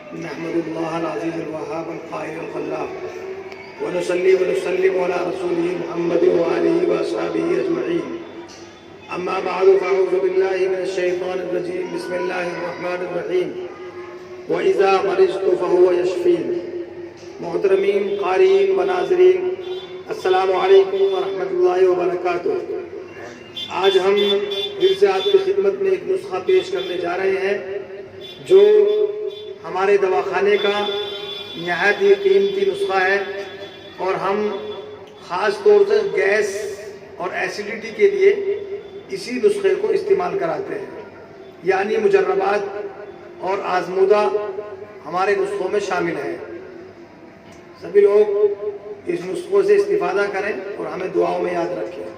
नहमदुल्लाह अल-अज़ीज़ अल-वहाब अल-क़ाहिर अल-ख़ल्लाक़ व नसल्ली व नसल्लिमु अला रसूलिही मुहम्मद व आलिही व अस्हाबिही अजमईन। अम्मा बअद फ़अऊज़ु बिल्लाहि मिनश शैतानिर रजीम। बिस्मिल्लाहिर रहमानिर रहीम। व इज़ा मरिज़्तु फ़हुव यशफ़ीन। मोहतरमीन क़ारीन व नाज़रीन, अस्सलामु अलैकुम व रहमतुल्लाहि व बरकातुहू। आज हम फिर से आपकी खिदमत में एक नुस्खा पेश करने जा रहे हैं जो हमारे दवाखाने का नहायत ही कीमती नुस्खा है और हम ख़ास तौर से गैस और एसिडिटी के लिए इसी नुस्खे को इस्तेमाल कराते हैं। यानी मुजर्रबात और आज़मूदा हमारे नुस्खों में शामिल है। सभी लोग इस नुस्खों से इस्तिफ़ादा करें और हमें दुआओं में याद रखें।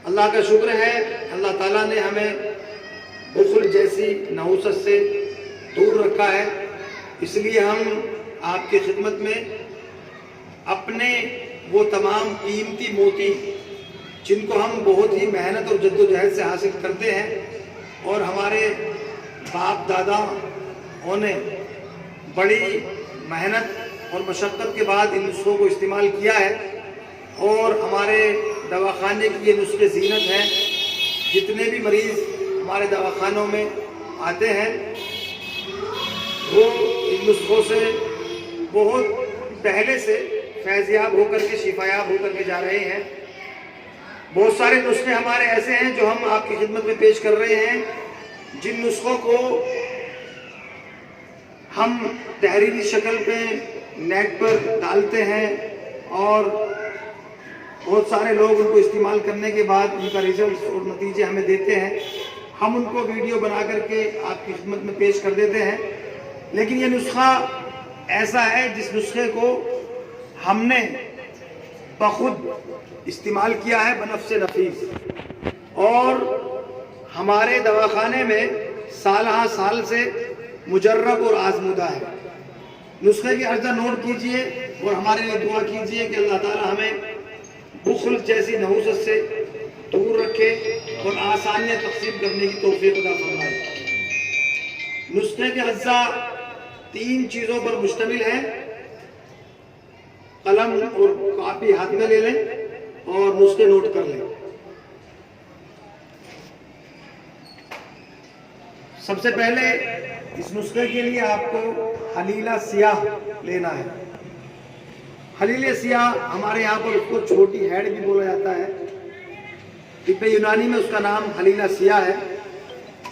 अल्लाह का शुक्र है, अल्लाह ताला ने हमें बुख़्ल जैसी नहुसत से दूर रखा है। इसलिए हम आपकी खिदमत में अपने वो तमाम कीमती मोती जिनको हम बहुत ही मेहनत और जद्दोजहद से हासिल करते हैं और हमारे बाप दादाओं ने बड़ी मेहनत और मशक्क़त के बाद इन नुस्खों को इस्तेमाल किया है और हमारे दवाखाने की ये नुस्खे ज़ीनत हैं। जितने भी मरीज़ हमारे दवाखानों में आते हैं वो इन नुस्खों से बहुत पहले से फैज़याब होकर के शिफायाब होकर के जा रहे हैं। बहुत सारे नुस्खे हमारे ऐसे हैं जो हम आपकी खिदमत में पेश कर रहे हैं, जिन नुस्खों को हम तहरीरी शक्ल पे नेट पर डालते हैं और बहुत सारे लोग उनको इस्तेमाल करने के बाद उनका रिजल्ट और नतीजे हमें देते हैं। हम उनको वीडियो बना करके आपकी खिदमत में पेश कर देते हैं। लेकिन ये नुस्खा ऐसा है जिस नुस्खे को हमने बखुद इस्तेमाल किया है बनफ्से नफीस, और हमारे दवाखाने में साल साल से मुजर्रब और आज़मूदा है। नुस्खे की अर्जा नोट कीजिए और हमारे लिए दुआ कीजिए कि अल्लाह ताला हमें बुख़्ल जैसी नहुसत से दूर रखे और आसानियाँ तक़सीम करने की तौफ़ीक़ अता फरमाए। नुस्खे के अज्जा 3 चीज़ों पर मुश्तमिल है। कलम और कापी हाथ में ले लें और नुस्खे नोट कर लें। सबसे पहले इस नुस्खे के लिए आपको हलीला सियाह लेना है। हलीला सियाह हमारे यहाँ पर उसको छोटी हेड भी बोला जाता है। तिब्ब यूनानी में उसका नाम हलीला सियाह है।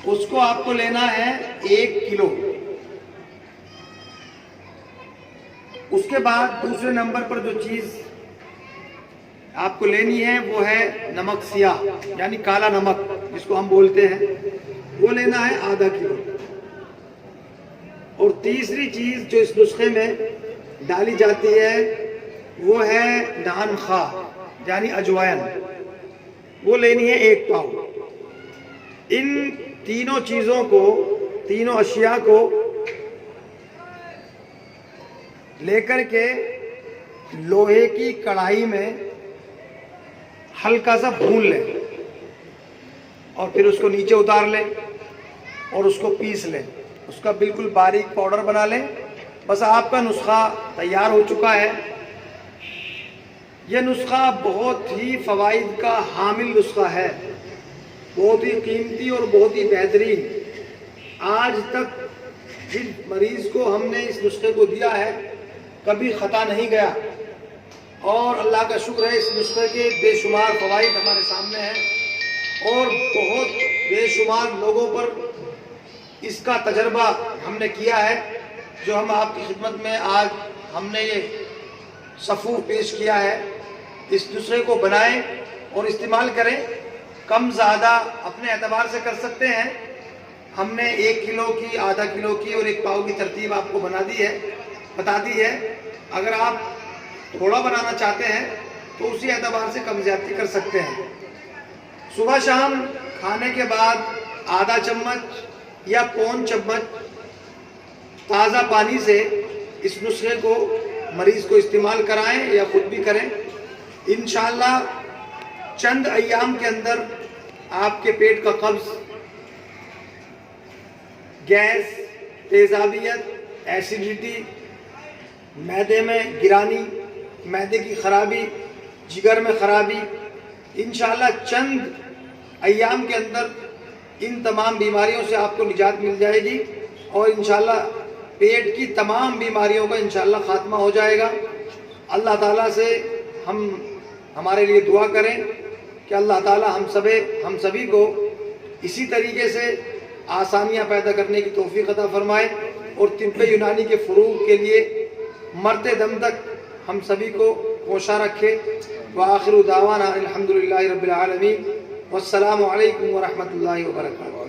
उसको आपको लेना है 1 किलो। उसके बाद दूसरे नंबर पर जो चीज़ आपको लेनी है वो है नमक सियाह, यानी काला नमक जिसको हम बोलते हैं, वो लेना है आधा किलो। और तीसरी चीज़ जो इस नुस्खे में डाली जाती है वो है नान खा, यानी अजवाइन, वो लेनी है 1 पाव। इन तीनों चीज़ों को, तीनों अशिया को लेकर के लोहे की कढ़ाई में हल्का सा भून लें और फिर उसको नीचे उतार लें और उसको पीस लें। उसका बिल्कुल बारीक पाउडर बना लें। बस आपका नुस्खा तैयार हो चुका है। यह नुस्खा बहुत ही फ़वाइद का हामिल नुस्खा है, बहुत ही कीमती और बहुत ही बेहतरीन। आज तक जिन मरीज़ को हमने इस नुस्खे को दिया है कभी ख़ता नहीं गया और अल्लाह का शुक्र है, इस नुस्खे के बेशुमार फ़वाइद हमारे सामने हैं और बहुत बेशुमार लोगों पर इसका तजर्बा हमने किया है, जो हम आपकी खिदमत में आज हमने ये सफ़ूर पेश किया है। इस नुस्खे को बनाएं और इस्तेमाल करें। कम ज़्यादा अपने एतबार से कर सकते हैं। हमने 1 किलो की, आधा किलो की और 1 पाव की तरतीब आपको बता दी है। अगर आप थोड़ा बनाना चाहते हैं तो उसी एतबार से कम ज़्यादती कर सकते हैं। सुबह शाम खाने के बाद आधा चम्मच या पौन चम्मच ताज़ा पानी से इस नुस्खे को मरीज़ को इस्तेमाल कराएं या ख़ुद भी करें। इंशाअल्लाह चंद अय्याम के अंदर आपके पेट का कब्ज़, गैस تیزابیت، ایسیڈیٹی، معدے میں گرانی، معدے کی خرابی، جگر میں خرابی، انشاءاللہ چند ایام کے اندر ان تمام بیماریوں سے آپ کو نجات مل جائے گی، اور انشاءاللہ پیٹ کی تمام بیماریوں کا انشاءاللہ خاتمہ ہو جائے گا۔ اللہ تعالیٰ سے ہمارے لیے دعا کریں کہ اللہ تعالیٰ ہم سبھی کو اسی طریقے سے آسانیاں پیدا کرنے کی توفیق عطا فرمائے، اور طب یونانی کے فروغ کے لیے مرتے دم تک ہم سبھی کو کوشاں رکھے۔ وآخر دعوانا الحمدللہ رب العالمین، والسلام علیکم ورحمۃ اللہ وبرکاتہ۔